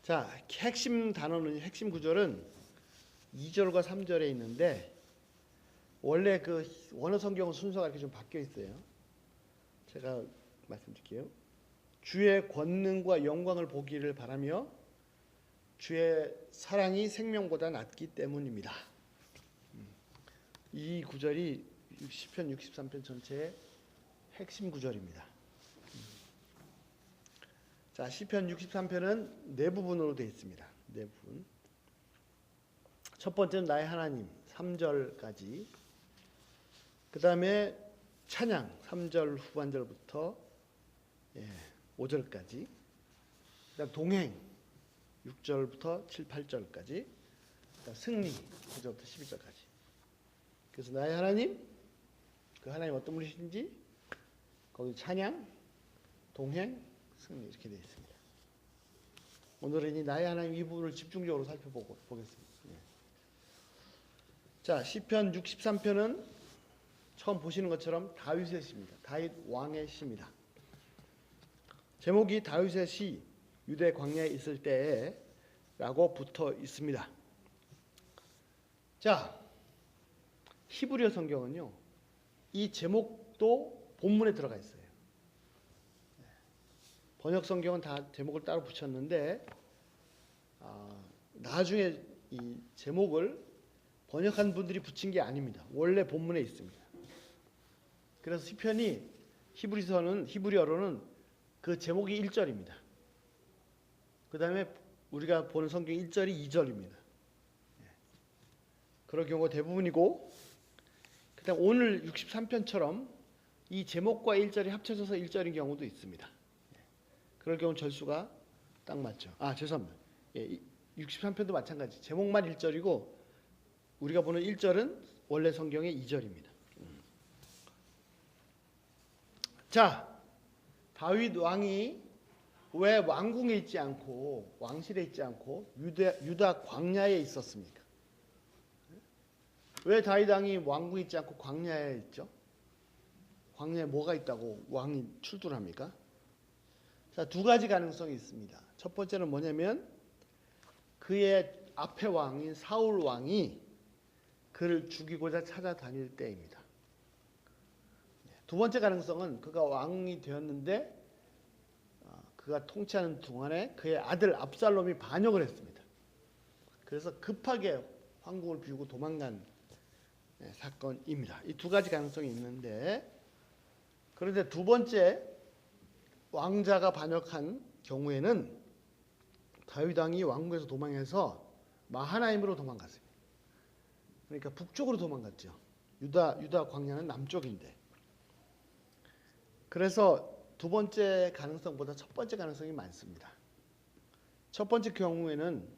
자, 핵심 단어는 핵심 구절은 2절과 3절에 있는데 원래 그 원어 성경은 순서가 이렇게 좀 바뀌어 있어요. 제가 말씀드릴게요. 주의 권능과 영광을 보기를 바라며 주의 사랑이 생명보다 낫기 때문입니다. 이 구절이 시편 63편 전체의 핵심 구절입니다. 자, 시편 63편은 네 부분으로 되어 있습니다. 네 부분. 첫 번째는 나의 하나님 3절까지. 그 다음에 찬양 3절 후반절부터 5절까지. 그 다음 동행 6절부터 7, 8절까지. 그 다음 승리 9절부터 11절까지. 그래서 나의 하나님, 그 하나님 어떤 분이신지, 거기 찬양, 동행, 승리 이렇게 되어 있습니다. 오늘은 이 나의 하나님 이 부분을 집중적으로 살펴보겠습니다. 자, 시편 63편은 처음 보시는 것처럼 다윗의 시입니다. 다윗 왕의 시입니다. 제목이 다윗의 시 유대 광야에 있을 때에 라고 붙어 있습니다. 자, 히브리어 성경은요, 이 제목도 본문에 들어가 있어요. 번역 성경은 다 제목을 따로 붙였는데 나중에 이 제목을 번역한 분들이 붙인 게 아닙니다. 원래 본문에 있습니다. 그래서 시편이 히브리어로는 그 제목이 1절입니다. 그 다음에 우리가 보는 성경 1절이 2절입니다. 그런 경우가 대부분이고, 그 다음 오늘 63편처럼 이 제목과 1절이 합쳐져서 1절인 경우도 있습니다. 그럴 경우 절수가 딱 맞죠. 죄송합니다. 63편도 마찬가지. 제목만 1절이고 우리가 보는 1절은 원래 성경의 2절입니다. 자, 다윗 왕이 왜 왕궁에 있지 않고 왕실에 있지 않고 유다 광야에 있었습니까? 왜 다윗 왕이 왕궁에 있지 않고 광야에 있죠? 광야에 뭐가 있다고 왕이 출두합니까? 자, 두 가지 가능성이 있습니다. 첫 번째는 뭐냐면 그의 앞의 왕인 사울 왕이 그를 죽이고자 찾아다닐 때입니다. 두 번째 가능성은 그가 왕이 되었는데 그가 통치하는 동안에 그의 아들 압살롬이 반역을 했습니다. 그래서 급하게 황궁을 비우고 도망간 사건입니다. 이 두 가지 가능성이 있는데, 그런데 두 번째 왕자가 반역한 경우에는 다윗 왕이 왕궁에서 도망해서 마하나임으로 도망갔습니다. 그러니까 북쪽으로 도망갔죠. 유다 광야는 남쪽인데. 그래서 두 번째 가능성보다 첫 번째 가능성이 많습니다. 첫 번째 경우에는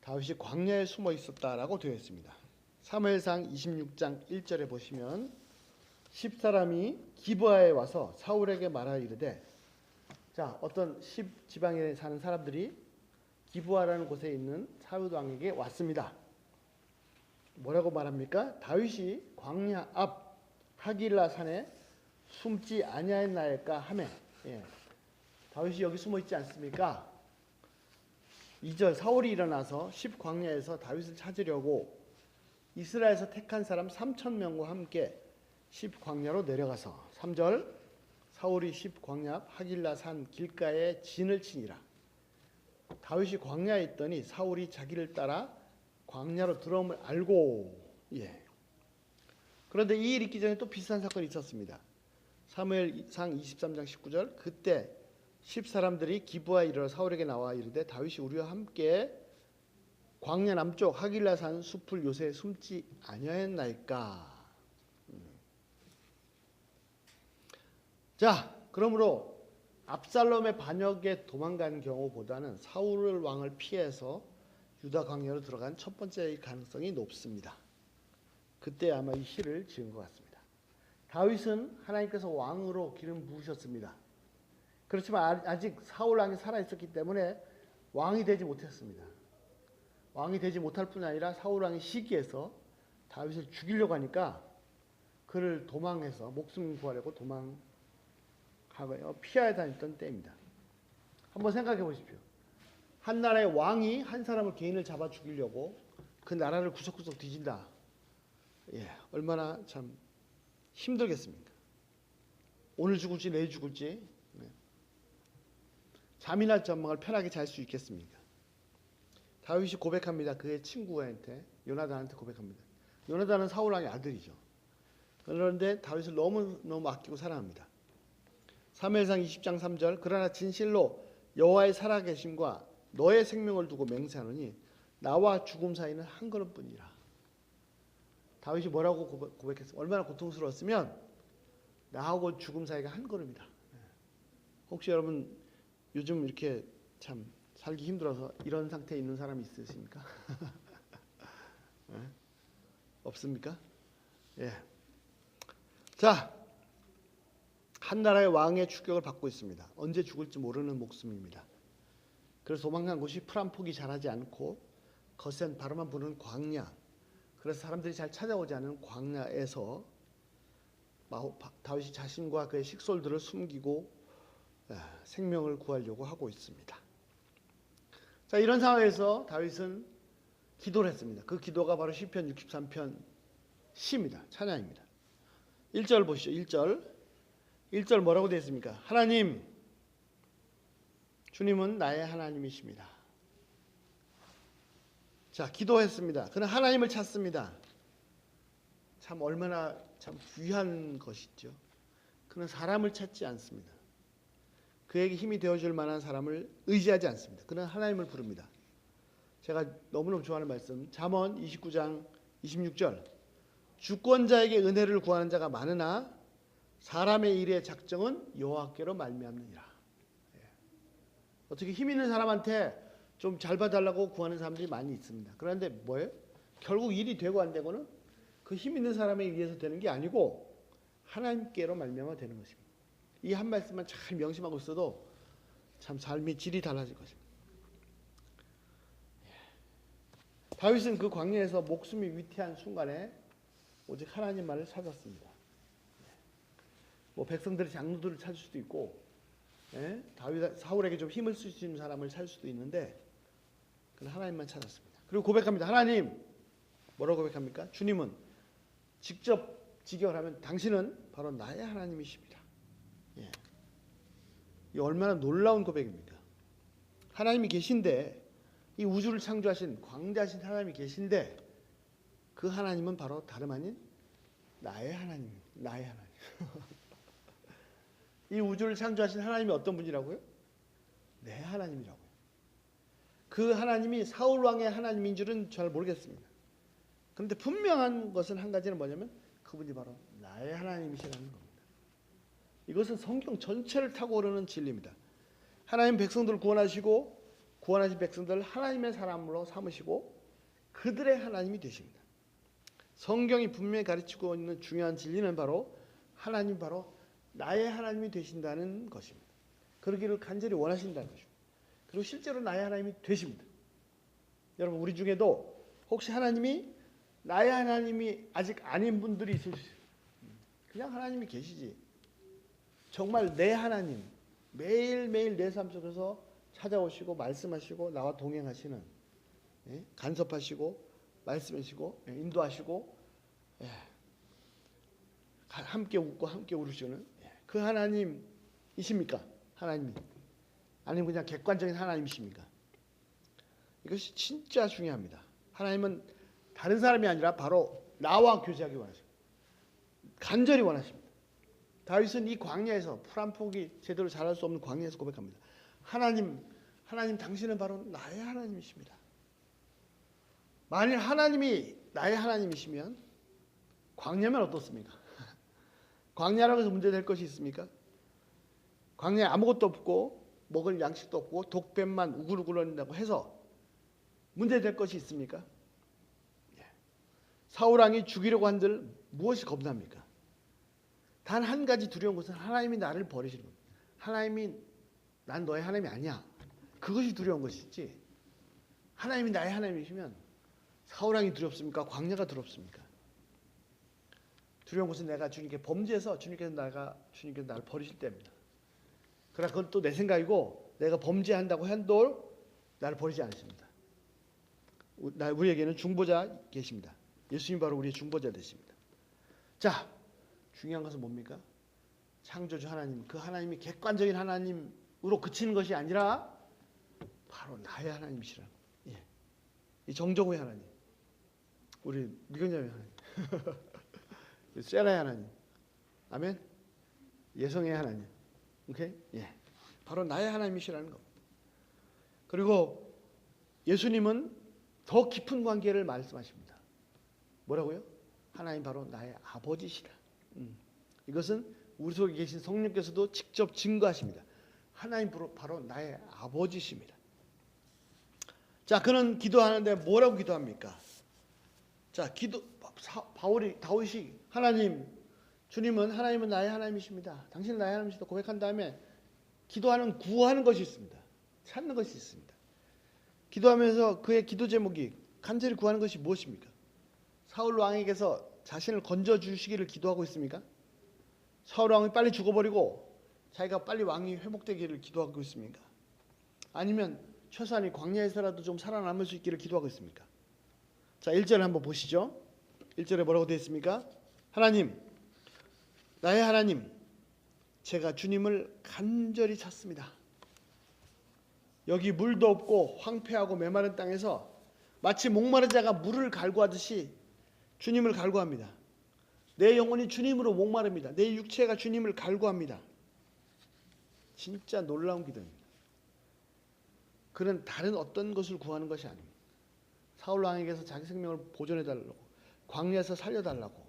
다윗이 광야에 숨어 있었다라고 되어 있습니다. 사무엘상 26장 1절에 보시면 10사람이 기브아에 와서 사울에게 말하여 이르되, 자, 어떤 10지방에 사는 사람들이 기브아라는 곳에 있는 사울 왕에게 왔습니다. 뭐라고 말합니까? 다윗이 광야 앞 하길라 산에 숨지 아니하였나이까 하매, 다윗이 여기 숨어 있지 않습니까? 2절 사울이 일어나서 10광야에서 다윗을 찾으려고 이스라엘에서 택한 사람 3,000명과 함께 10광야로 내려가서 3절 사울이 10광야 앞 하길라 산 길가에 진을 치니라. 다윗이 광야에 있더니 사울이 자기를 따라 광야로 들어옴을 알고. 그런데 이 일 있기 전에 또 비슷한 사건이 있었습니다. 사무엘상 23장 19절 그때 10사람들이 기브아에 이르러 사울에게 나와 이르되 다윗이 우리와 함께 광야 남쪽 하길라 산 숲을 요새 숨지 아니하였나이까. 자, 그러므로 압살롬의 반역에 도망간 경우보다는 사울 왕을 피해서 유다 광야로 들어간 첫 번째 가능성이 높습니다. 그때 아마 이 시를 지은 것 같습니다. 다윗은 하나님께서 왕으로 기름 부으셨습니다. 그렇지만 아직 사울 왕이 살아있었기 때문에 왕이 되지 못했습니다. 왕이 되지 못할 뿐 아니라 사울 왕이 시기해서 다윗을 죽이려고 하니까 그를 도망해서 목숨 구하려고 도망하고 피하여 다녔던 때입니다. 한번 생각해 보십시오. 한 나라의 왕이 한 사람을 개인을 잡아 죽이려고 그 나라를 구석구석 뒤진다. 예, 얼마나 참 힘들겠습니까? 오늘 죽을지 내일 죽을지 잠이나 전망을 편하게 잘 수 있겠습니까? 다윗이 고백합니다. 그의 친구한테, 요나단한테 고백합니다. 요나단은 사울 왕의 아들이죠. 그런데 다윗을 너무 아끼고 사랑합니다. 사무엘상 20장 3절 그러나 진실로 여호와의 살아계심과 너의 생명을 두고 맹세하노니 나와 죽음 사이는 한 걸음뿐이라. 다윗이 뭐라고 고백했어요? 얼마나 고통스러웠으면 나하고 죽음 사이가 한 걸음이다. 혹시 여러분 요즘 이렇게 참 살기 힘들어서 이런 상태에 있는 사람이 있으십니까? 없습니까? 예. 자, 한 나라의 왕의 추격을 받고 있습니다. 언제 죽을지 모르는 목숨입니다. 그래서 도망간 곳이 풀한 폭이 자라지 않고 거센 바람만 부는 광야. 그래서 사람들이 잘 찾아오지 않은 광야에서 다윗이 자신과 그의 식솔들을 숨기고 생명을 구하려고 하고 있습니다. 자, 이런 상황에서 다윗은 기도를 했습니다. 그 기도가 바로 시편 63편 시입니다. 찬양입니다. 1절 보시죠. 1절 뭐라고 되어 있습니까? 하나님, 주님은 나의 하나님이십니다. 자, 기도했습니다. 그는 하나님을 찾습니다. 참 얼마나 참 귀한 것이죠. 그는 사람을 찾지 않습니다. 그에게 힘이 되어줄 만한 사람을 의지하지 않습니다. 그는 하나님을 부릅니다. 제가 너무너무 좋아하는 말씀 잠언 29장 26절 주권자에게 은혜를 구하는 자가 많으나 사람의 일의 작정은 여호와께로 말미암느니라. 어떻게 힘 있는 사람한테 좀 잘 봐달라고 구하는 사람들이 많이 있습니다. 그런데 뭐예요? 결국 일이 되고 안 되고는 그 힘 있는 사람에 의해서 되는 게 아니고 하나님께로 말미암아 되는 것입니다. 이 한 말씀만 잘 명심하고 있어도 참 삶의 질이 달라질 것입니다. 다윗은 그 광야에서 목숨이 위태한 순간에 오직 하나님만을 찾았습니다. 뭐 백성들의 장로들을 찾을 수도 있고, 사울에게 좀 힘을 쓸 수 있는 사람을 찾을 수도 있는데, 그는 하나님만 찾았습니다. 그리고 고백합니다. 하나님, 뭐라고 고백합니까? 주님은 직접 직역을 하면 당신은 바로 나의 하나님이십니다. 예. 이 얼마나 놀라운 고백입니까? 하나님이 계신데, 이 우주를 창조하신 광대하신 하나님이 계신데 그 하나님은 바로 다름 아닌 나의 하나님입니다. 나의 하나님. 이 우주를 창조하신 하나님이 어떤 분이라고요? 내 하나님이라고요. 그 하나님이 사울 왕의 하나님인 줄은 잘 모르겠습니다. 그런데 분명한 것은 한 가지는 뭐냐면 그분이 바로 나의 하나님이시라는 겁니다. 이것은 성경 전체를 타고 오르는 진리입니다. 하나님 백성들을 구원하시고 구원하신 백성들을 하나님의 사람으로 삼으시고 그들의 하나님이 되십니다. 성경이 분명히 가르치고 있는 중요한 진리는 바로 하나님 바로 나의 하나님이 되신다는 것입니다. 그러기를 간절히 원하신다는 것입니다. 그리고 실제로 나의 하나님이 되십니다. 여러분 우리 중에도 혹시 하나님이 나의 하나님이 아직 아닌 분들이 있을 수 있어요. 그냥 하나님이 계시지. 정말 내 하나님 매일매일 내 삶 속에서 찾아오시고 말씀하시고 나와 동행하시는 간섭하시고 말씀하시고 인도하시고 함께 웃고 함께 울으시는 그 하나님이십니까? 하나님이 아니면 그냥 객관적인 하나님이십니까? 이것이 진짜 중요합니다. 하나님은 다른 사람이 아니라 바로 나와 교제하기 원하십니다. 간절히 원하십니다. 다윗은 이 광야에서 풀 한 폭이 제대로 자랄 수 없는 광야에서 고백합니다. 하나님 당신은 바로 나의 하나님이십니다. 만일 하나님이 나의 하나님이시면 광야면 어떻습니까? 광야라고 해서 문제될 것이 있습니까? 광야에 아무것도 없고 먹을 양식도 없고 독뱀만 우글우글 거린다고 해서 문제될 것이 있습니까? 사울왕이 죽이려고 한들 무엇이 겁납니까? 단 한 가지 두려운 것은 하나님이 나를 버리시는 겁니다. 하나님이 난 너의 하나님이 아니야. 그것이 두려운 것이지. 하나님이 나의 하나님이시면 사울왕이 두렵습니까? 광야가 두렵습니까? 두려운 것은 내가 주님께 범죄해서 주님께서 나를 버리실 때입니다. 그러나 그건 또 내 생각이고 내가 범죄한다고 한들 나를 버리지 않으십니다. 우리에게는 중보자 계십니다. 예수님 바로 우리의 중보자 되십니다. 자, 중요한 것은 뭡니까? 창조주 하나님, 그 하나님이 객관적인 하나님으로 그치는 것이 아니라 바로 나의 하나님이시라는 거예요. 예. 이 정정의 하나님, 우리 미경자의 하나님, 세라의 하나님, 아멘. 예성의 하나님, 오케이? 예. 바로 나의 하나님이시라는 겁니다. 그리고 예수님은 더 깊은 관계를 말씀하십니다. 뭐라고요? 하나님 바로 나의 아버지시라. 이것은 우리 속에 계신 성령께서도 직접 증거하십니다. 하나님 바로 나의 아버지십니다. 자, 그는 기도하는데 뭐라고 기도합니까? 자, 다윗이 하나님은 나의 하나님이십니다. 당신은 나의 하나님이시다 고백한 다음에 구하는 것이 있습니다. 찾는 것이 있습니다. 기도하면서 그의 기도 제목이 간절히 구하는 것이 무엇입니까? 사울 왕에게서 자신을 건져 주시기를 기도하고 있습니까? 사울 왕이 빨리 죽어버리고 자기가 빨리 왕이 회복되기를 기도하고 있습니까? 아니면 최소한 이 광야에서라도 좀 살아남을 수 있기를 기도하고 있습니까? 자, 1절을 한번 보시죠. 1절에 뭐라고 되어 있습니까? 하나님, 나의 하나님, 제가 주님을 간절히 찾습니다. 여기 물도 없고 황폐하고 메마른 땅에서 마치 목마른 자가 물을 갈구하듯이 주님을 갈구합니다. 내 영혼이 주님으로 목마릅니다. 내 육체가 주님을 갈구합니다. 진짜 놀라운 기도입니다. 그는 다른 어떤 것을 구하는 것이 아닙니다. 사울 왕에게서 자기 생명을 보존해달라고, 광야에서 살려달라고,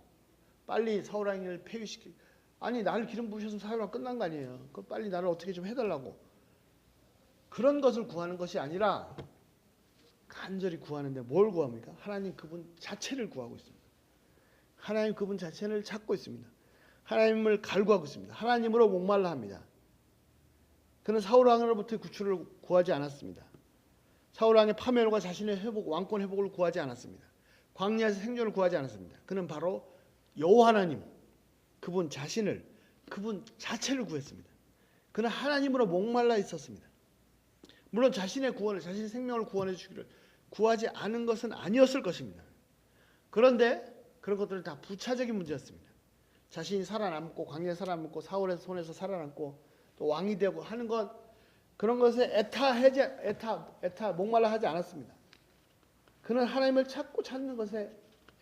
빨리 사울 왕을 폐위시키고, 아니 나를 기름 부으셔서 사울 왕 끝난 거 아니에요. 그 빨리 나를 어떻게 좀 해달라고, 그런 것을 구하는 것이 아니라 간절히 구하는데 뭘 구합니까? 하나님 그분 자체를 구하고 있습니다. 하나님 그분 자체를 찾고 있습니다. 하나님을 갈구하고 있습니다. 하나님으로 목말라 합니다. 그는 사울 왕으로부터 구출을 구하지 않았습니다. 사울 왕의 파멸과 자신의 왕권 회복을 구하지 않았습니다. 광야에서 생존을 구하지 않았습니다. 그는 바로 여호와 하나님, 그분 자체를 구했습니다. 그는 하나님으로 목말라 있었습니다. 물론 자신의 생명을 구원해 주기를 구하지 않은 것은 아니었을 것입니다. 그런데 그런 것들은 다 부차적인 문제였습니다. 자신이 살아남고, 광야에 살아남고, 사울의 손에서 살아남고 또 왕이 되고 하는 것, 그런 것에 목말라 하지 않았습니다. 그는 하나님을 찾는 것에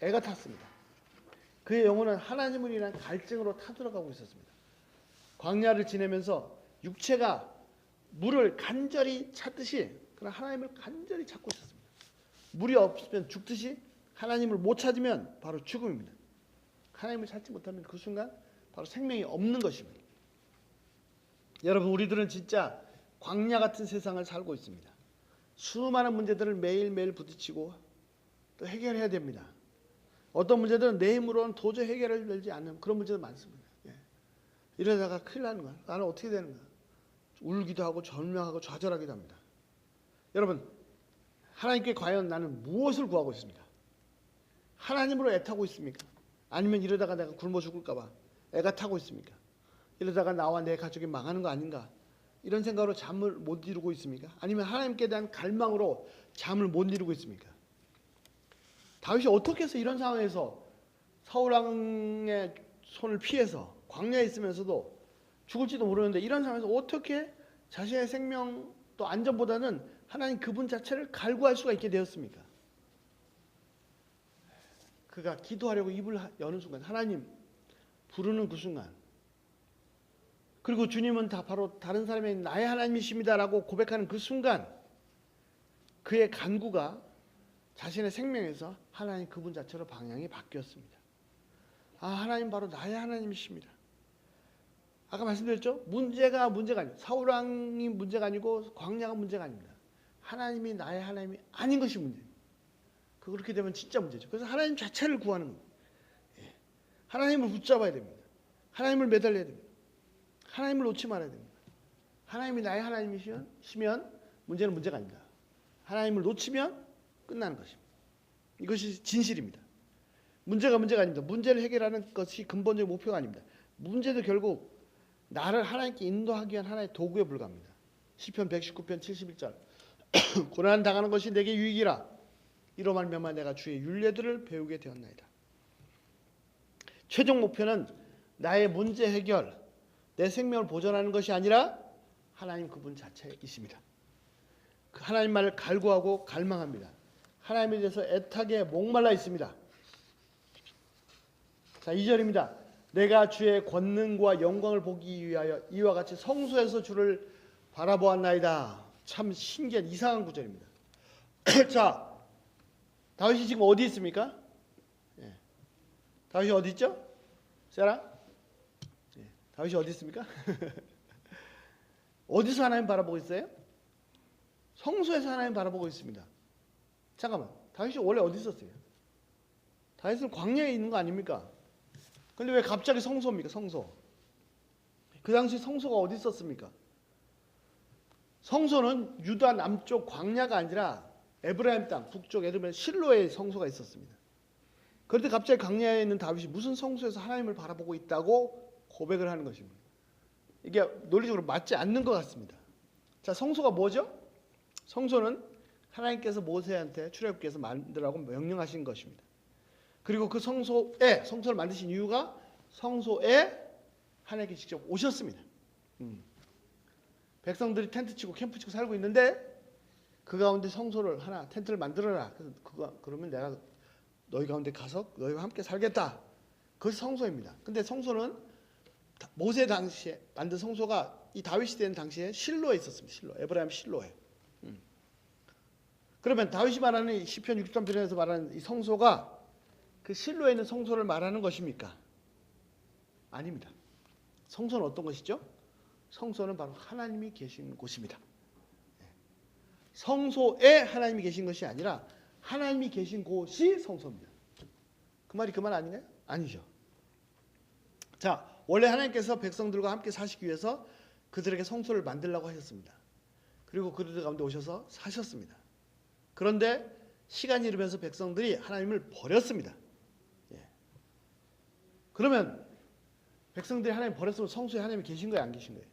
애가 탔습니다. 그의 영혼은 하나님을 위한 갈증으로 타들어가고 있었습니다. 광야를 지내면서 육체가 물을 간절히 찾듯이 그는 하나님을 간절히 찾고 있었습니다. 물이 없으면 죽듯이 하나님을 못 찾으면 바로 죽음입니다. 하나님을 찾지 못하면 그 순간 바로 생명이 없는 것입니다. 여러분, 우리들은 진짜 광야 같은 세상을 살고 있습니다. 수많은 문제들을 매일매일 부딪히고 또 해결해야 됩니다. 어떤 문제들은 내 힘으로는 도저히 해결되지 않는 그런 문제도 많습니다. 이러다가 큰일 나는 거야. 나는 어떻게 되는가? 울기도 하고 절망하고 좌절하기도 합니다. 여러분, 하나님께 과연 나는 무엇을 구하고 있습니까? 하나님으로 애타고 있습니까? 아니면 이러다가 내가 굶어 죽을까 봐 애가 타고 있습니까? 이러다가 나와 내 가족이 망하는 거 아닌가? 이런 생각으로 잠을 못 이루고 있습니까? 아니면 하나님께 대한 갈망으로 잠을 못 이루고 있습니까? 다윗이 어떻게 해서 이런 상황에서 사울 왕의 손을 피해서 광야에 있으면서도 죽을지도 모르는데 이런 상황에서 어떻게 자신의 생명 또 안전보다는 하나님 그분 자체를 갈구할 수가 있게 되었습니까? 그가 기도하려고 입을 여는 순간, 하나님 부르는 그 순간, 그리고 주님은 바로 다른 사람의 나의 하나님이십니다라고 고백하는 그 순간, 그의 간구가 자신의 생명에서 하나님 그분 자체로 방향이 바뀌었습니다. 아, 하나님 바로 나의 하나님이십니다. 아까 말씀드렸죠? 문제가 아니에요. 사울 왕이 문제가 아니고 광야가 문제가 아닙니다. 하나님이 나의 하나님이 아닌 것이 문제입니다. 그렇게 되면 진짜 문제죠. 그래서 하나님 자체를 구하는 겁니다. 하나님을 붙잡아야 됩니다. 하나님을 매달려야 됩니다. 하나님을 놓지 말아야 됩니다. 하나님이 나의 하나님이시면 문제는 문제가 아닙니다. 하나님을 놓치면 끝나는 것입니다. 이것이 진실입니다. 문제가 아닙니다. 문제를 해결하는 것이 근본적인 목표가 아닙니다. 문제도 결국 나를 하나님께 인도하기 위한 하나의 도구에 불과합니다. 시편 119편 71절 고난 당하는 것이 내게 유익이라. 이로 말미암아 내가 주의 율례들을 배우게 되었나이다. 최종 목표는 나의 문제 해결, 내 생명을 보존하는 것이 아니라 하나님 그분 자체이십니다. 그 하나님만을 갈구하고 갈망합니다. 하나님에 대해서 애타게 목말라 있습니다. 자, 2절입니다. 내가 주의 권능과 영광을 보기 위하여 이와 같이 성소에서 주를 바라보았나이다. 참 신기한 이상한 구절입니다. 자, 다윗이 지금 어디 있습니까? 예. 다윗이 어디 있죠? 세라? 예. 다윗이 어디 있습니까? 어디서 하나님 바라보고 있어요? 성소에서 하나님 바라보고 있습니다. 잠깐만, 다윗이 원래 어디 있었어요? 다윗은 광야에 있는 거 아닙니까? 근데 왜 갑자기 성소입니까? 성소. 그 당시 성소가 어디 있었습니까? 성소는 유다 남쪽 광야가 아니라 에브라임 땅 북쪽 에르멜 실로에 성소가 있었습니다. 그런데 갑자기 광야에 있는 다윗이 무슨 성소에서 하나님을 바라보고 있다고 고백을 하는 것입니다. 이게 논리적으로 맞지 않는 것 같습니다. 자, 성소가 뭐죠? 성소는 하나님께서 모세한테 출애굽기에서 만들라고 명령하신 것입니다. 그리고 그 성소를 만드신 이유가 성소에 하나님께 직접 오셨습니다. 백성들이 텐트 치고 캠프 치고 살고 있는데 그 가운데 성소를 하나 텐트를 만들어라. 그러면 내가 너희 가운데 가서 너희와 함께 살겠다. 그것이 성소입니다. 근데 성소는 모세 당시에 만든 성소가 이 다윗 시대는 당시에 실로에 있었습니다. 실로, 에브라임 실로에. 그러면 다윗이 말하는 시편 63편에서 말하는 이 성소가 그 실로에 있는 성소를 말하는 것입니까? 아닙니다. 성소는 어떤 것이죠? 성소는 바로 하나님이 계신 곳입니다. 성소에 하나님이 계신 것이 아니라 하나님이 계신 곳이 성소입니다. 그 말이 그 말 아니냐? 아니죠. 자, 원래 하나님께서 백성들과 함께 사시기 위해서 그들에게 성소를 만들라고 하셨습니다. 그리고 그들 가운데 오셔서 사셨습니다. 그런데 시간이 흐르면서 백성들이 하나님을 버렸습니다. 그러면 백성들이 하나님 버렸으면 성소에 하나님이 계신 거예요, 안 계신 거예요?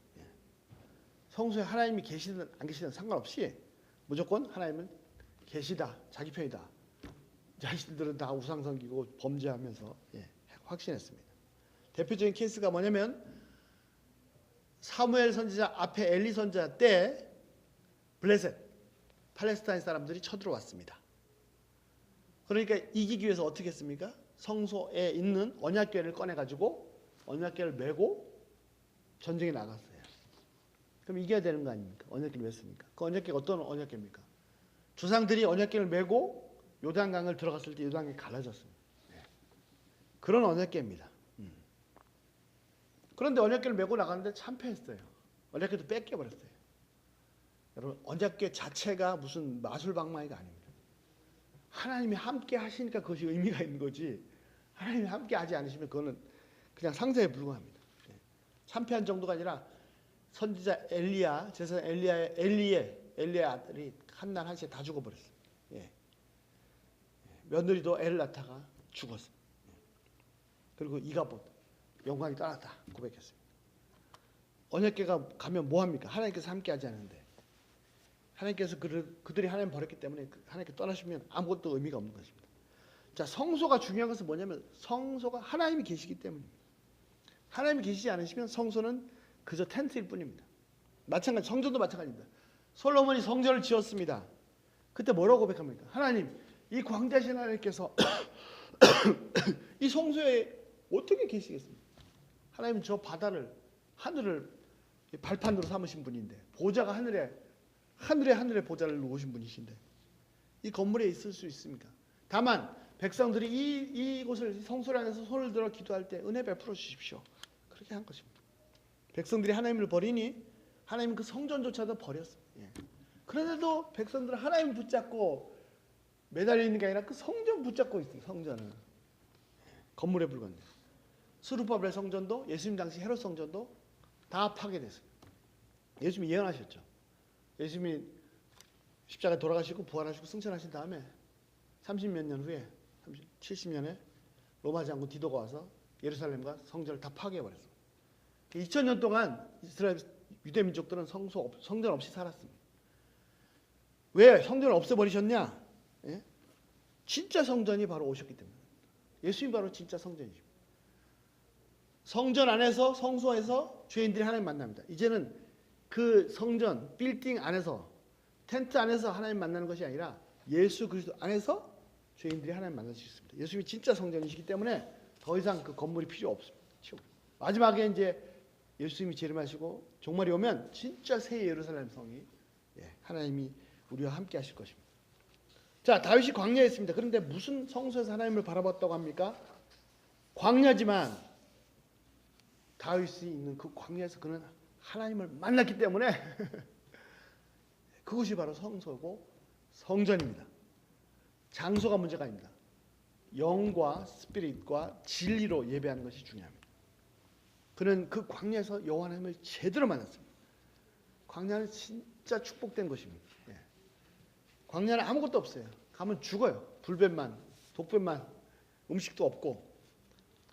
성소에 하나님이 계시든 안 계시든 상관없이 무조건 하나님은 계시다, 자기 편이다. 자신들은 다 우상 섬기고 범죄하면서 확신했습니다. 대표적인 케이스가 뭐냐면 사무엘 선지자 앞에 엘리 선지자 때 블레셋 팔레스타인 사람들이 쳐들어왔습니다. 그러니까 이기기 위해서 어떻게 했습니까? 성소에 있는 언약궤를 꺼내가지고 언약궤를 메고 전쟁에 나갔어요. 그럼 이겨야 되는 거 아닙니까? 언약궤를 맸으니까. 그 언약궤가 어떤 언약궤입니까? 조상들이 언약궤를 메고 요단강을 들어갔을 때 요단강이 갈라졌습니다. 그런 언약궤입니다. 그런데 언약궤를 메고 나갔는데 참패했어요. 언약궤도 뺏겨버렸어요. 여러분, 언약궤 자체가 무슨 마술방망이가 아닙니다. 하나님이 함께 하시니까 그것이 의미가 있는 거지, 하나님이 함께 하지 않으시면 그거는 그냥 상상에 불과합니다. 참패한 정도가 아니라 선지자 엘리야, 제사장 엘리의 아들이 한날 한시에 다 죽어버렸어요. 며느리도 애를 낳다가 죽었어요. 그리고 이가봇 영광이 떠났다 고백했습니다. 언약궤가 가면 뭐합니까? 하나님께서 함께 하지 않는데, 하나님께서 그들이 하나님 버렸기 때문에 하나님께 떠나시면 아무것도 의미가 없는 것입니다. 자, 성소가 중요한 것은 뭐냐면 성소가 하나님이 계시기 때문입니다. 하나님이 계시지 않으시면 성소는 그저 텐트일 뿐입니다. 마찬가지, 성전도 마찬가지입니다. 솔로몬이 성전을 지었습니다. 그때 뭐라고 고백합니까? 하나님, 이 광대하신 하나님께서 이 성소에 어떻게 계시겠습니까? 하나님은 저 바다를, 하늘을 발판으로 삼으신 분인데, 보좌가 하늘에 보좌를 놓으신 분이신데 이 건물에 있을 수 있습니까? 다만 백성들이 이곳을 성소를 안에서 손을 들어 기도할 때 은혜 베풀어 주십시오. 그렇게 한 것입니다. 백성들이 하나님을 버리니 하나님은 그 성전조차도 버렸어요. 그런데도 백성들은 하나님 붙잡고 매달려 있는 게 아니라 그 성전 붙잡고 있어요. 성전은 건물에 불과한데, 스룹바벨 성전도 예수님 당시 헤롯 성전도 다 파괴됐어요. 예수님이 예언하셨죠. 예수님이 십자가에 돌아가시고 부활하시고 승천하신 다음에 30몇 년 후에 70년에 로마 장군 디도가 와서 예루살렘과 성전을 다 파괴해버렸습니다. 2000년 동안 이스라엘 유대 민족들은 성전 없이 살았습니다. 왜 성전을 없애버리셨냐? 예? 진짜 성전이 바로 오셨기 때문에. 예수님이 바로 진짜 성전이죠. 성전 안에서 성소에서 죄인들이 하나님 만납니다. 이제는 그 성전 빌딩 안에서 텐트 안에서 하나님 만나는 것이 아니라 예수 그리스도 안에서 죄인들이 하나님 만날 수 있습니다. 예수님이 진짜 성전이시기 때문에 더 이상 그 건물이 필요 없습니다. 마지막에 이제 예수님이 재림하시고 종말이 오면 진짜 새 예루살렘 성이 하나님이 우리와 함께 하실 것입니다. 자, 다윗이 광야에 있습니다. 그런데 무슨 성소에서 하나님을 바라봤다고 합니까? 광야지만 다윗이 있는 그 광야에서 그는 하나님을 만났기 때문에 그것이 바로 성소고 성전입니다. 장소가 문제가 아닙니다. 영과 스피릿과 진리로 예배하는 것이 중요합니다. 그는 그 광야에서 여호와 하나님을 제대로 만났습니다. 광야는 진짜 축복된 것입니다. 광야는 아무것도 없어요. 가면 죽어요. 불뱀만, 독뱀만, 음식도 없고.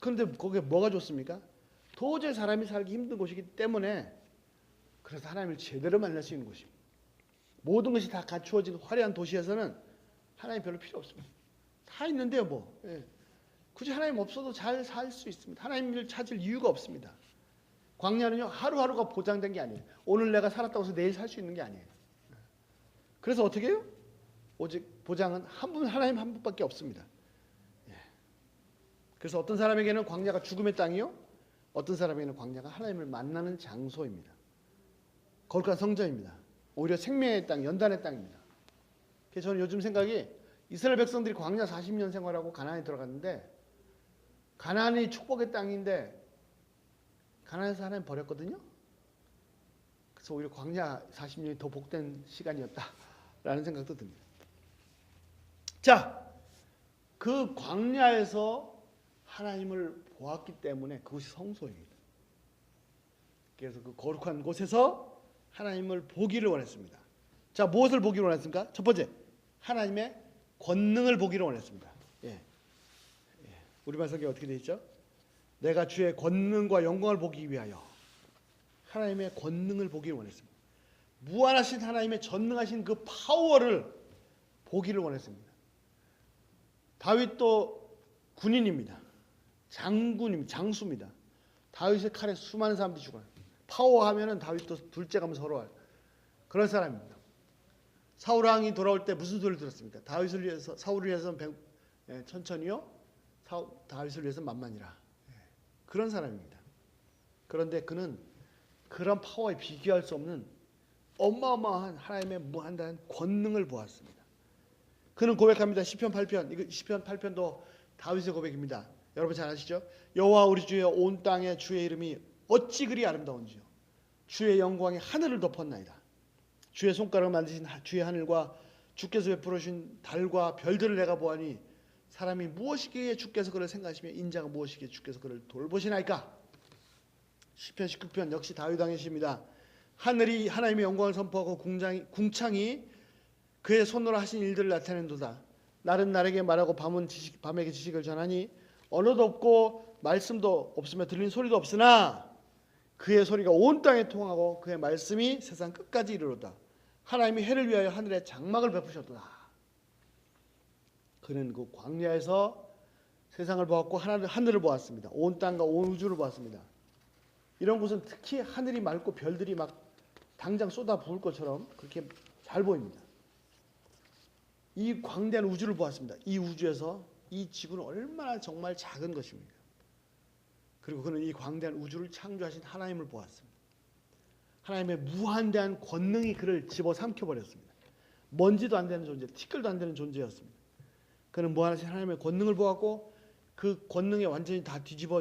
그런데 거기에 뭐가 좋습니까? 도저히 사람이 살기 힘든 곳이기 때문에 그래서 하나님을 제대로 만날 수 있는 곳입니다. 모든 것이 다 갖추어진 화려한 도시에서는 하나님 별로 필요 없습니다. 다 있는데요, 뭐. 굳이 하나님 없어도 잘 살 수 있습니다. 하나님을 찾을 이유가 없습니다. 광야는요, 하루하루가 보장된 게 아니에요. 오늘 내가 살았다고 해서 내일 살 수 있는 게 아니에요. 그래서 어떻게 해요? 오직 보장은 한 분, 하나님 한 분밖에 없습니다. 그래서 어떤 사람에게는 광야가 죽음의 땅이요, 어떤 사람에게는 광야가 하나님을 만나는 장소입니다. 거룩한 성전입니다. 오히려 생명의 땅, 연단의 땅입니다. 그래서 저는 요즘 생각이 이스라엘 백성들이 광야 40년 생활하고 가나안에 들어갔는데 가나안이 축복의 땅인데 가나안에서 하나님 버렸거든요. 그래서 오히려 광야 40년이 더 복된 시간이었다라는 생각도 듭니다. 자, 그 광야에서 하나님을 보았기 때문에 그것이 성소입니다. 그래서 그 거룩한 곳에서 하나님을 보기를 원했습니다. 자, 무엇을 보기를 원했습니까? 첫 번째, 하나님의 권능을 보기를 원했습니다. 우리말 성경에 어떻게 되어 있죠? 내가 주의 권능과 영광을 보기 위하여 하나님의 권능을 보기를 원했습니다. 무한하신 하나님의 전능하신 그 파워를 보기를 원했습니다. 다윗도 군인입니다. 장군입니다. 장수입니다. 다윗의 칼에 수많은 사람들이 죽어요. 파워하면은 다윗도 둘째 가면 서러워요. 그런 사람입니다. 사울 왕이 돌아올 때 무슨 소리를 들었습니까? 다윗을 위해서, 사울을 위해서는 천천히요, 다윗을 위해서는 만만이라. 그런 사람입니다. 그런데 그는 그런 파워에 비교할 수 없는 어마어마한 하나님의 무한대한 권능을 보았습니다. 그는 고백합니다. 시편 8편, 이거 시편 8편도 다윗의 고백입니다. 여러분 잘 아시죠? 여호와 우리 주여, 온 땅에 주의 이름이 어찌 그리 아름다운지요. 주의 영광이 하늘을 덮었나이다. 주의 손가락을 만드신 주의 하늘과 주께서 베풀어 주신 달과 별들을 내가 보아니 사람이 무엇이기에 주께서 그를 생각하시며 인자가 무엇이기에 주께서 그를 돌보시나이까. 시편 19편 역시 다윗 왕의 시입니다. 하늘이 하나님의 영광을 선포하고 궁창이 그의 손으로 하신 일들을 나타낸도다. 날은 날에게 말하고 밤에게 지식을 전하니 언어도 없고 말씀도 없으며 들리는 소리도 없으나 그의 소리가 온 땅에 통하고 그의 말씀이 세상 끝까지 이르렀다. 하나님이 해를 위하여 하늘에 장막을 베푸셨도다. 그는 그 광야에서 세상을 보았고 하늘을 보았습니다. 온 땅과 온 우주를 보았습니다. 이런 곳은 특히 하늘이 맑고 별들이 막 당장 쏟아 부을 것처럼 그렇게 잘 보입니다. 이 광대한 우주를 보았습니다. 이 우주에서 이 지구는 얼마나 정말 작은 것입니까? 그리고 그는 이 광대한 우주를 창조하신 하나님을 보았습니다. 하나님의 무한대한 권능이 그를 집어삼켜 버렸습니다. 먼지도 안 되는 존재, 티끌도 안 되는 존재였습니다. 그는 무한하신 하나님의 권능을 보았고 그 권능에 완전히 다 뒤집어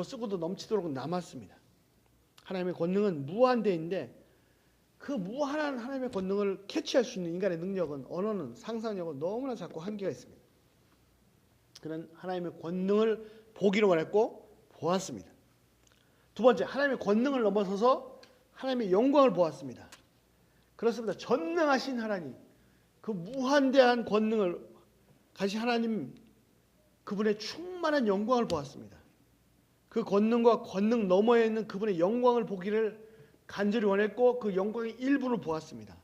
쓰고도 넘치도록 남았습니다. 하나님의 권능은 무한대인데 그 무한한 하나님의 권능을 캐치할 수 있는 인간의 능력은, 언어는, 상상력은 너무나 작고 한계가 있습니다. 그는 하나님의 권능을 보기를 원했고 보았습니다. 두 번째, 하나님의 권능을 넘어서서 하나님의 영광을 보았습니다. 그렇습니다. 전능하신 하나님, 그 무한대한 권능을 가신 하나님, 그분의 충만한 영광을 보았습니다. 그 권능과 권능 너머에 있는 그분의 영광을 보기를 간절히 원했고 그 영광의 일부를 보았습니다.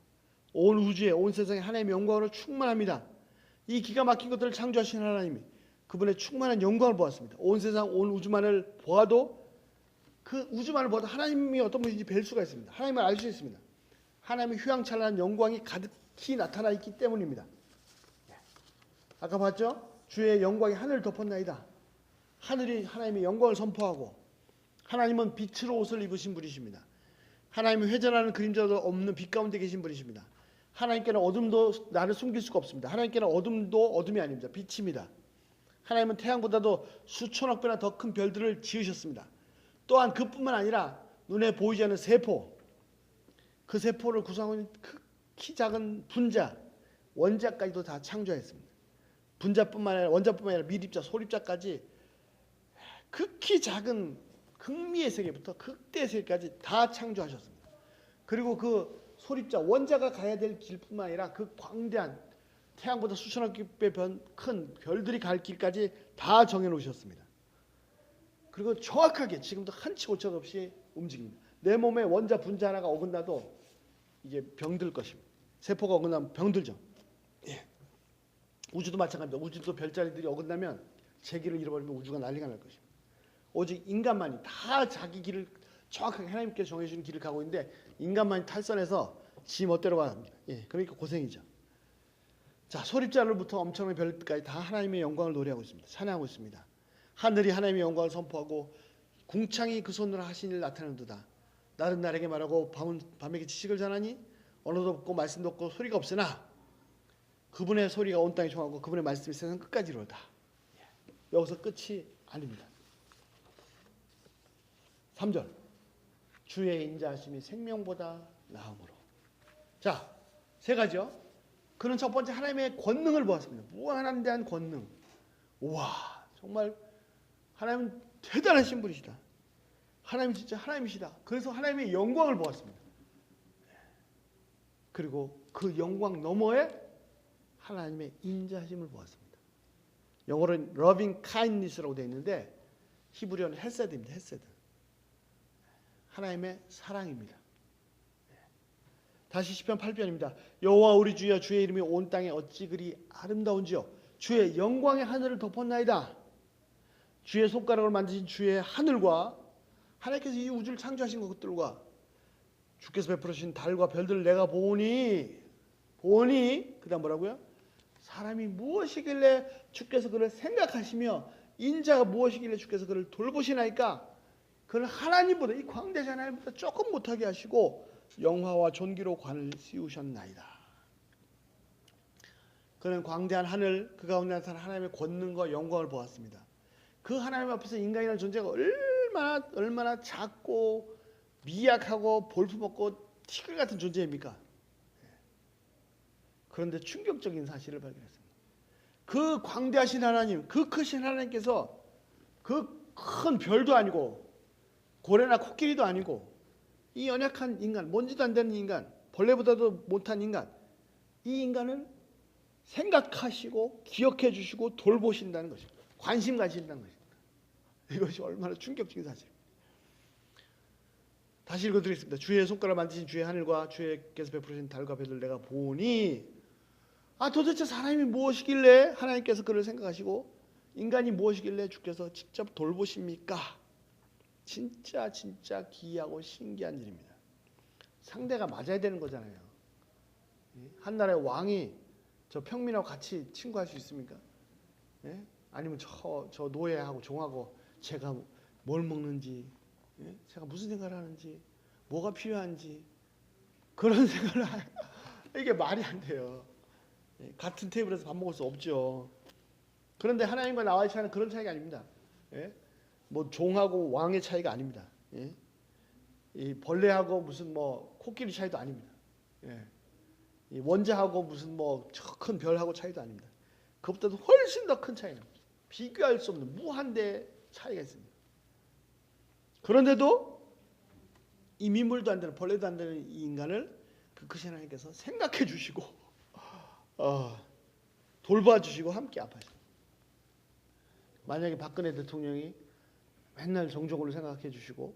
온 우주에 온 세상에 하나님의 영광으로 충만합니다. 이 기가 막힌 것들을 창조하신 하나님이 그분의 충만한 영광을 보았습니다. 온 세상 온 우주만을 보아도 그 우주만을 보아도 하나님이 어떤 분인지 뵐 수가 있습니다. 하나님을 알 수 있습니다. 하나님의 휘황찬란한 영광이 가득히 나타나 있기 때문입니다. 아까 봤죠? 주의 영광이 하늘을 덮었나이다. 하늘이 하나님의 영광을 선포하고 하나님은 빛으로 옷을 입으신 분이십니다. 하나님은 회전하는 그림자도 없는 빛 가운데 계신 분이십니다. 하나님께는 어둠도 나를 숨길 수가 없습니다. 하나님께는 어둠도 어둠이 아닙니다. 빛입니다. 하나님은 태양보다도 수천억 배나 더 큰 별들을 지으셨습니다. 또한 그뿐만 아니라 눈에 보이지 않는 세포, 그 세포를 구성하고 있는 극히 작은 분자, 원자까지도 다 창조했습니다. 분자뿐만 아니라 원자뿐만 아니라 밀입자, 소립자까지 극히 작은 극미의 세계부터 극대의 세계까지 다 창조하셨습니다. 그리고 그 소립자, 원자가 가야 될 길뿐만 아니라 그 광대한 태양보다 수천억 배 큰 별들이 갈 길까지 다 정해놓으셨습니다. 그리고 정확하게 지금도 한치 오차 없이 움직입니다. 내 몸에 원자 분자 하나가 어긋나도 이게 병들 것입니다. 세포가 어긋나면 병들죠. 예. 우주도 마찬가지입니다. 우주도 별자리들이 어긋나면 제 길을 잃어버리면 우주가 난리가 날 것입니다. 오직 인간만이 다 자기 길을 정확하게 하나님께서 정해주신 길을 가고 있는데 인간만이 탈선해서 지 멋대로 갑니다. 예, 그러니까 고생이죠. 자, 소립자로부터 엄청난 별까지 다 하나님의 영광을 노래하고 있습니다. 찬양하고 있습니다. 하늘이 하나님의 영광을 선포하고 궁창이 그 손으로 하신 일 나타내는도다. 날은 날에게 말하고 밤에게 지식을 전하니 언어도 없고 말씀도 없고 소리가 없으나 그분의 소리가 온 땅에 총하고 그분의 말씀이 세상 끝까지 이루어다. 여기서 끝이 아닙니다. 3절 주의 인자하심이 생명보다 나음으로. 자, 세 가지요. 그는 첫 번째 하나님의 권능을 보았습니다. 무한한 대한 권능. 우와, 정말 하나님은 대단하신 분이시다. 하나님 진짜 하나님이시다. 그래서 하나님의 영광을 보았습니다. 그리고 그 영광 너머에 하나님의 인자하심을 보았습니다. 영어로는 loving kindness라고 되어 있는데 히브리어는 헤세드입니다. 헤세드. 하나님의 사랑입니다. 다시 시편 8편입니다. 여호와 우리 주여 주의 이름이 온 땅에 어찌 그리 아름다운지요. 주의 영광의 하늘을 덮었나이다. 주의 손가락을 만드신 주의 하늘과 하나님께서 이 우주를 창조하신 것들과 주께서 베풀으신 달과 별들을 내가 보니 그 다음 뭐라고요? 사람이 무엇이길래 주께서 그를 생각하시며 인자가 무엇이길래 주께서 그를 돌보시나이까. 그는 하나님보다 이 광대하신 하나님보다 조금 못하게 하시고 영화와 존귀로 관을 씌우셨나이다. 그는 광대한 하늘 그 가운데 나타난 하나님의 권능과 영광을 보았습니다. 그 하나님 앞에서 인간이라는 존재가 얼마나 작고 미약하고 볼품없고 티끌 같은 존재입니까? 그런데 충격적인 사실을 발견했습니다. 그 광대하신 하나님, 그 크신 하나님께서 그 큰 별도 아니고 고래나 코끼리도 아니고 이 연약한 인간, 먼지도 안 되는 인간, 벌레보다도 못한 인간, 이 인간을 생각하시고 기억해 주시고 돌보신다는 것입니다. 관심 가신다는 것입니다. 이것이 얼마나 충격적인 사실입니다. 다시 읽어드리겠습니다. 주의 손가락 만드신 주의 하늘과 주께서 베푸신 달과 별들 내가 보니 도대체 사람이 무엇이길래 하나님께서 그를 생각하시고 인간이 무엇이길래 주께서 직접 돌보십니까? 진짜 기이하고 신기한 일입니다. 상대가 맞아야 되는 거잖아요. 한 나라의 왕이 저 평민하고 같이 친구할 수 있습니까? 예? 아니면 저 노예하고 종하고 제가 뭘 먹는지, 제가 무슨 생각을 하는지, 뭐가 필요한지 그런 생각을 이게 말이 안 돼요. 같은 테이블에서 밥 먹을 수 없죠. 그런데 하나님과 나와의 차이는 그런 차이가 아닙니다. 뭐 종하고 왕의 차이가 아닙니다. 이 벌레하고 무슨 뭐 코끼리 차이도 아닙니다. 이 원자하고 무슨 뭐 큰 별하고 차이도 아닙니다. 그것보다도 훨씬 더 큰 차이는 비교할 수 없는 무한대의 차이가 있습니다. 그런데도 이 민물도 안 되는 벌레도 안 되는 이 인간을 그 크신 하나님께서 생각해 주시고 돌봐주시고 함께 아파하십니다. 만약에 박근혜 대통령이 맨날 정적으로 생각해 주시고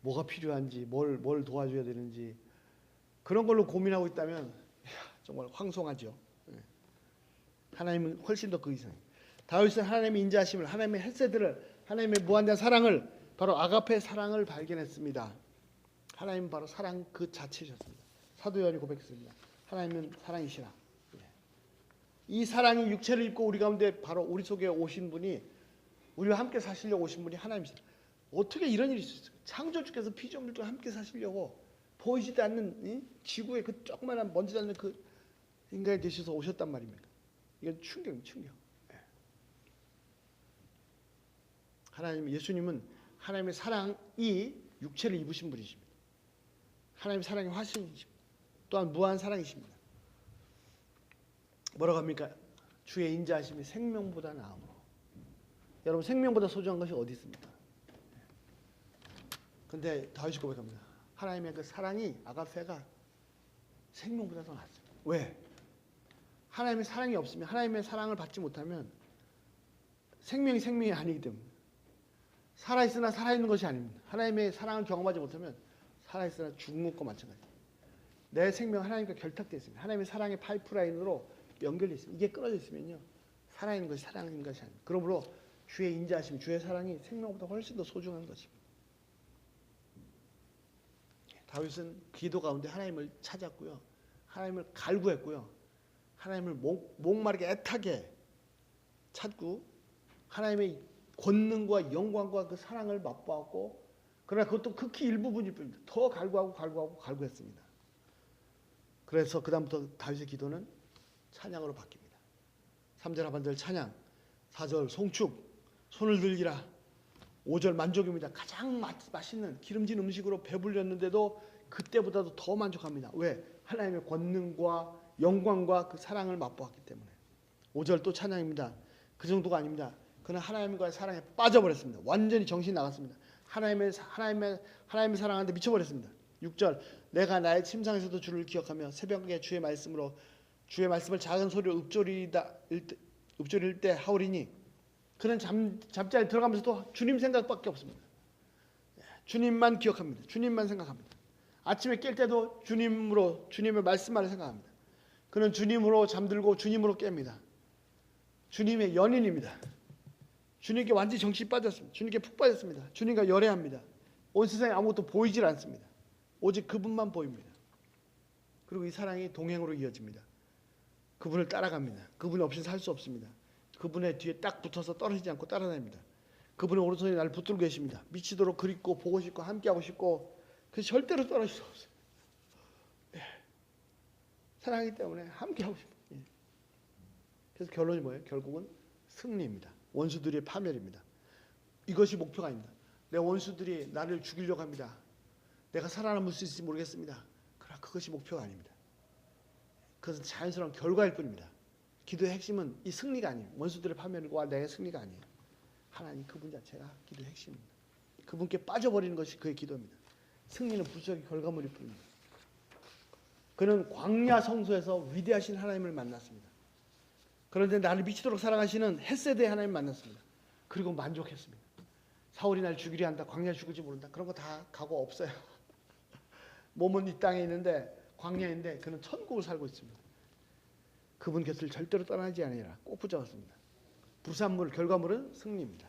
뭐가 필요한지 뭘 도와줘야 되는지 그런 걸로 고민하고 있다면 정말 황송하죠. 하나님은 훨씬 더 그 이상. 다윗은 하나님의 인자하심을, 하나님의 헤세드를, 하나님의 무한대한 사랑을, 바로 아가페 사랑을 발견했습니다. 하나님은 바로 사랑 그 자체셨습니다. 사도 요한이 고백했습니다. 하나님은 사랑이시라. 이 사랑이 육체를 입고 우리 가운데 바로 우리 속에 오신 분이, 우리와 함께 사시려고 오신 분이 하나님이시다. 어떻게 이런 일이 있었어요? 창조주께서 피조물들과 함께 사시려고 보이지도 않는 이 지구의 그 조그마한 먼지 닿는 그 인간이 되셔서 오셨단 말입니까? 이건 충격입니다. 충격. 하나님, 예수님은 하나님의 사랑이 육체를 입으신 분이십니다. 하나님의 사랑의 화신이십니다. 또한 무한 사랑이십니다. 뭐라고 합니까? 주의 인자하심이 생명보다 나음으로. 여러분, 생명보다 소중한 것이 어디 있습니까? 근데 다윗이 고백합니다. 하나님의 그 사랑이, 아가페가 생명보다 더 낫습니다. 왜? 하나님의 사랑이 없으면, 하나님의 사랑을 받지 못하면 생명이 아니기 때문에, 살아있으나 살아있는 것이 아닙니다. 하나님의 사랑을 경험하지 못하면 살아있으나 죽은 것과 마찬가지입니다. 내 생명 하나님과 결탁되어 있습니다. 하나님의 사랑의 파이프라인으로 연결되어 있습니다. 이게 끊어져 있으면요, 살아있는 것이 사랑인 것이 아닙니다. 그러므로 주의 인자하심, 주의 사랑이 생명보다 훨씬 더 소중한 것입니다. 다윗은 기도 가운데 하나님을 찾았고요, 하나님을 갈구했고요, 하나님을 목마르게 애타게 찾고 하나님의 권능과 영광과 그 사랑을 맛보았고, 그러나 그것도 극히 일부분일 뿐입니다. 더 갈구했습니다. 그래서 그 다음부터 다윗의 기도는 찬양으로 바뀝니다. 3절 하반절 찬양, 4절 송축, 손을 들기라. 5절 만족입니다. 가장 맛있는 기름진 음식으로 배불렸는데도 그때보다도 더 만족합니다. 왜? 하나님의 권능과 영광과 그 사랑을 맛보았기 때문에. 5절 또 찬양입니다. 그 정도가 아닙니다. 그는 하나님과의 사랑에 빠져버렸습니다. 완전히 정신이 나갔습니다. 하나님의 사랑한테 미쳐버렸습니다. 6절, 내가 나의 침상에서도 주를 기억하며 새벽에 주의 말씀을 작은 소리로 읊조릴 때 하오리니. 그는 잠자리에 들어가면서도 주님 생각밖에 없습니다. 주님만 기억합니다. 주님만 생각합니다. 아침에 깰 때도 주님의 말씀만을 생각합니다. 그는 주님으로 잠들고 주님으로 깹니다. 주님의 연인입니다. 주님께 완전히 정신이 빠졌습니다. 주님께 푹 빠졌습니다. 주님과 열애합니다. 온 세상에 아무것도 보이질 않습니다. 오직 그분만 보입니다. 그리고 이 사랑이 동행으로 이어집니다. 그분을 따라갑니다. 그분 없이는 살 수 없습니다. 그분의 뒤에 딱 붙어서 떨어지지 않고 따라다닙니다. 그분의 오른손에 나를 붙들고 계십니다. 미치도록 그립고 보고 싶고 함께하고 싶고, 그래서 절대로 떨어질 수 없어요. 네. 사랑하기 때문에 함께하고 싶어요. 네. 그래서 결론이 뭐예요? 결국은 승리입니다. 원수들의 파멸입니다. 이것이 목표가 아닙니다. 내 원수들이 나를 죽이려고 합니다. 내가 살아남을 수 있을지 모르겠습니다. 그러나 그것이 목표가 아닙니다. 그것은 자연스러운 결과일 뿐입니다. 기도의 핵심은 이 승리가 아니에요. 원수들의 파멸과 내 승리가 아니에요. 하나님 그분 자체가 기도의 핵심입니다. 그분께 빠져버리는 것이 그의 기도입니다. 승리는 부수적인 결과물일 뿐입니다. 그는 광야 성소에서 위대하신 하나님을 만났습니다. 그런데 나를 미치도록 사랑하시는 헷세대의 하나님을 만났습니다. 그리고 만족했습니다. 사울이 날 죽이려 한다, 광야에 죽을지 모른다, 그런 거 다 각오 없어요. 몸은 이 땅에 있는데 광야인데 그는 천국을 살고 있습니다. 그분 곁을 절대로 떠나지 아니라 꼭 붙잡았습니다. 부산물, 결과물은 승리입니다.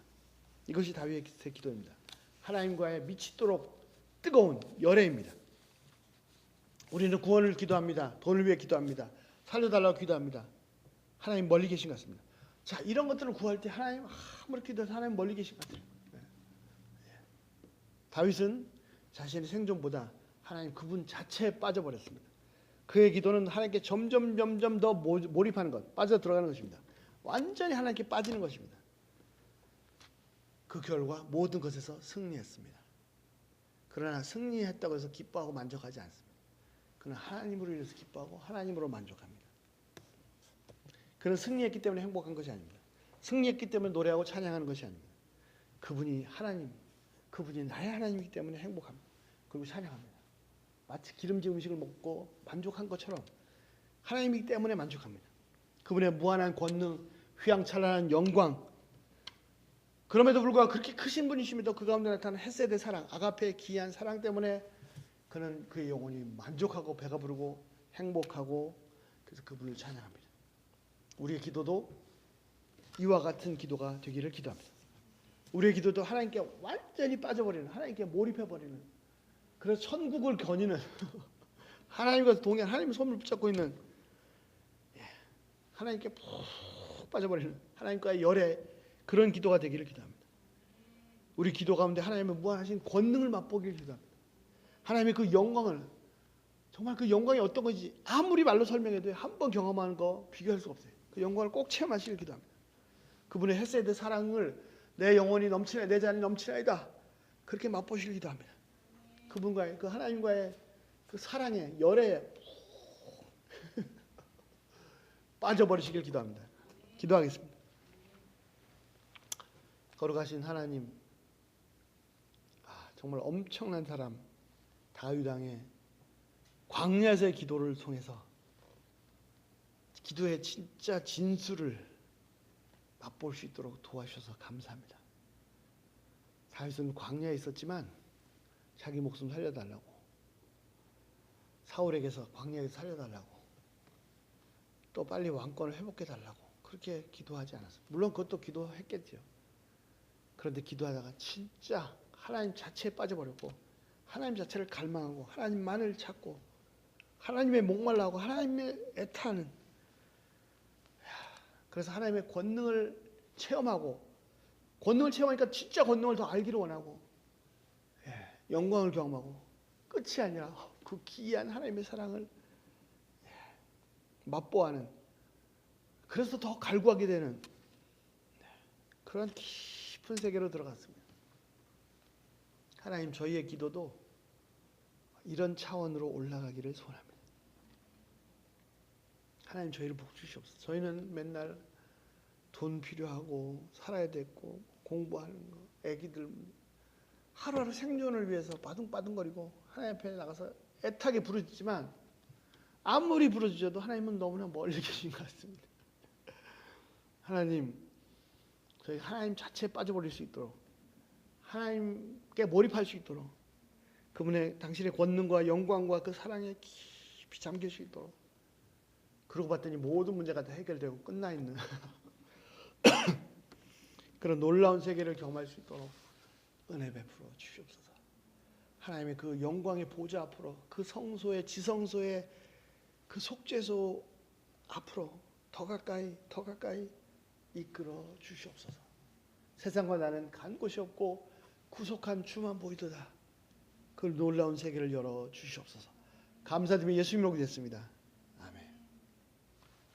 이것이 다윗의 기도입니다. 하나님과의 미치도록 뜨거운 열애입니다. 우리는 구원을 기도합니다. 돈을 위해 기도합니다. 살려달라고 기도합니다. 하나님 멀리 계신 것 같습니다. 자, 이런 것들을 구할 때 하나님 아무리 기도해도 하나님 멀리 계신 것 같아요. 다윗은 자신의 생존보다 하나님 그분 자체에 빠져버렸습니다. 그의 기도는 하나님께 점점 더 몰입하는 것, 빠져 들어가는 것입니다. 완전히 하나님께 빠지는 것입니다. 그 결과 모든 것에서 승리했습니다. 그러나 승리했다고 해서 기뻐하고 만족하지 않습니다. 그는 하나님으로 인해서 기뻐하고 하나님으로 만족합니다. 그는 승리했기 때문에 행복한 것이 아닙니다. 승리했기 때문에 노래하고 찬양하는 것이 아닙니다. 그분이 하나님, 그분이 나의 하나님이기 때문에 행복합니다. 그리고 찬양합니다. 마치 기름진 음식을 먹고 만족한 것처럼 하나님이기 때문에 만족합니다. 그분의 무한한 권능, 휘황찬란한 영광, 그럼에도 불구하고 그렇게 크신 분이심에도 그 가운데 나타나는 헷세대 사랑, 아가페의 기이한 사랑 때문에 그는 그의 영혼이 만족하고 배가 부르고 행복하고 그래서 그분을 찬양합니다. 우리의 기도도 이와 같은 기도가 되기를 기도합니다. 우리의 기도도 하나님께 완전히 빠져버리는, 하나님께 몰입해버리는, 그래서 천국을 거니는 하나님과 동행, 하나님의 손을 붙잡고 있는, 하나님께 푹 빠져버리는 하나님과의 열애, 그런 기도가 되기를 기도합니다. 우리 기도 가운데 하나님의 무한하신 권능을 맛보기를 기도합니다. 하나님의 그 영광을, 정말 그 영광이 어떤 건지 아무리 말로 설명해도 한 번 경험하는 거 비교할 수 없어요. 그 영광을 꼭 체험하시길 기도합니다. 그분의 헤세드 사랑을 내 영혼이 넘치나, 내 잔이 넘치나이다, 그렇게 맛보시길 기도합니다. 그분과의, 그 하나님과의 그 사랑에, 열애에 빠져버리시길 기도합니다. 기도하겠습니다. 거룩하신 하나님, 정말 엄청난 사람 다윗 왕의 광야에서의 기도를 통해서 기도의 진짜 진수를 맛볼 수 있도록 도와주셔서 감사합니다. 다윗은 광야에 있었지만 자기 목숨 살려달라고, 사울에게서 광야에서 살려달라고, 또 빨리 왕권을 회복해달라고 그렇게 기도하지 않았어요. 물론 그것도 기도했겠죠. 그런데 기도하다가 진짜 하나님 자체에 빠져버렸고, 하나님 자체를 갈망하고, 하나님만을 찾고, 하나님의 목말라하고, 하나님의 애타는, 그래서 하나님의 권능을 체험하고, 권능을 체험하니까 진짜 권능을 더 알기를 원하고, 영광을 경험하고, 끝이 아니라 그 기이한 하나님의 사랑을 맛보아하는, 그래서 더 갈구하게 되는 그런 깊은 세계로 들어갔습니다. 하나님, 저희의 기도도 이런 차원으로 올라가기를 소원합니다. 하나님, 저희를 복 주시옵소서. 저희는 맨날 돈 필요하고 살아야 되고 공부하는 거, 애기들 하루하루 생존을 위해서 바둥바둥거리고 하나님 앞에 나가서 애타게 부르짖지만, 아무리 부르짖어도 하나님은 너무나 멀리 계신 것 같습니다. 하나님, 저희 하나님 자체에 빠져버릴 수 있도록, 하나님께 몰입할 수 있도록, 그분의 당신의 권능과 영광과 그 사랑에 깊이 잠길 수 있도록, 그러고 봤더니 모든 문제가 다 해결되고 끝나 있는 그런 놀라운 세계를 경험할 수 있도록 은혜 베풀어 주시옵소서. 하나님의 그 영광의 보좌 앞으로, 그 성소의 지성소의 그 속죄소 앞으로 더 가까이 더 가까이 이끌어 주시옵소서. 세상과 나는 간 곳이 없고 구속한 주만 보이도다. 그 놀라운 세계를 열어 주시옵소서. 감사드리며 예수님으로 기도했습니다.